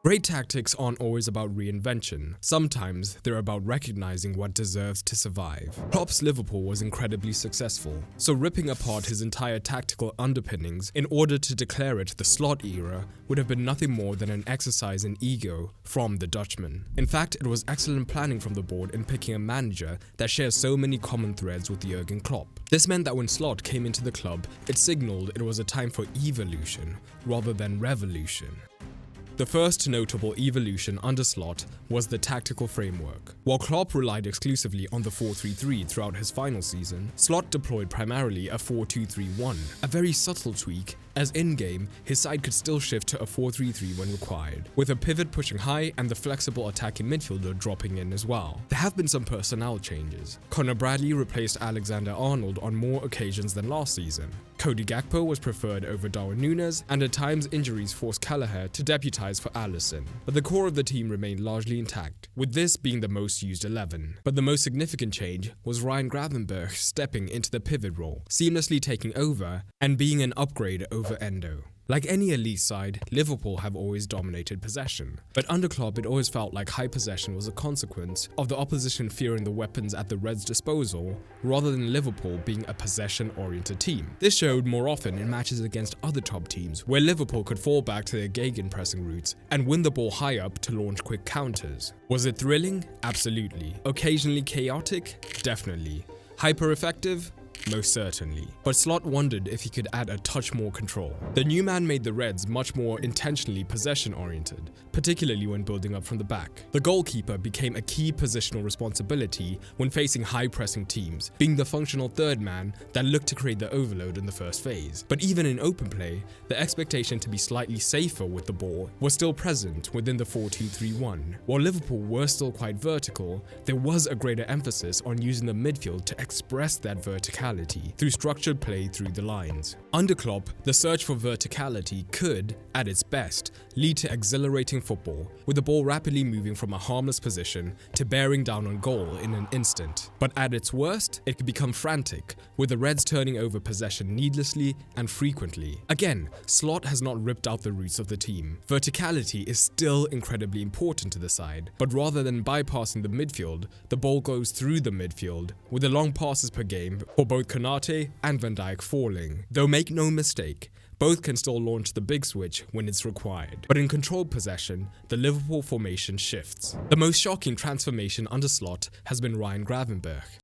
Great tactics aren't always about reinvention. Sometimes they're about recognizing what deserves to survive. Klopp's Liverpool was incredibly successful, so ripping apart his entire tactical underpinnings in order to declare it the Slot Era would have been nothing more than an exercise in ego from the Dutchman. In fact, it was excellent planning from the board in picking a manager that shares so many common threads with Jurgen Klopp. This meant that when Slot came into the club, it signaled it was a time for evolution rather than revolution. The first notable evolution under Slot was the tactical framework. While Klopp relied exclusively on the 4-3-3 throughout his final season, Slot deployed primarily a 4-2-3-1, a very subtle tweak, as in-game, his side could still shift to a 4-3-3 when required, with a pivot pushing high and the flexible attacking midfielder dropping in as well. There have been some personnel changes. Conor Bradley replaced Alexander-Arnold on more occasions than last season. Cody Gakpo was preferred over Darwin Núñez, and at times injuries forced Kelleher to deputise for Alisson. But the core of the team remained largely intact, with this being the most used 11. But the most significant change was Ryan Gravenberch stepping into the pivot role, seamlessly taking over and being an upgrade over Endo. Like any elite side, Liverpool have always dominated possession, but under Klopp it always felt like high possession was a consequence of the opposition fearing the weapons at the Reds' disposal, rather than Liverpool being a possession-oriented team. This showed more often in matches against other top teams, where Liverpool could fall back to their gegenpressing routes and win the ball high up to launch quick counters. Was it thrilling? Absolutely. Occasionally chaotic? Definitely. Hyper-effective? Most certainly. But Slot wondered if he could add a touch more control. The new man made the Reds much more intentionally possession-oriented, particularly when building up from the back. The goalkeeper became a key positional responsibility when facing high-pressing teams, being the functional third man that looked to create the overload in the first phase. But even in open play, the expectation to be slightly safer with the ball was still present within the 4-2-3-1. While Liverpool were still quite vertical, there was a greater emphasis on using the midfield to express that verticality through structured play through the lines. Under Klopp, the search for verticality could, at its best, lead to exhilarating football, with the ball rapidly moving from a harmless position to bearing down on goal in an instant. But at its worst, it could become frantic, with the Reds turning over possession needlessly and frequently. Again, Slot has not ripped out the roots of the team. Verticality is still incredibly important to the side, but rather than bypassing the midfield, the ball goes through the midfield, with the long passes per game for both Konate and Van Dijk falling. Though make no mistake, both can still launch the big switch when it's required. But in controlled possession, the Liverpool formation shifts. The most shocking transformation under Slot has been Ryan Gravenberch.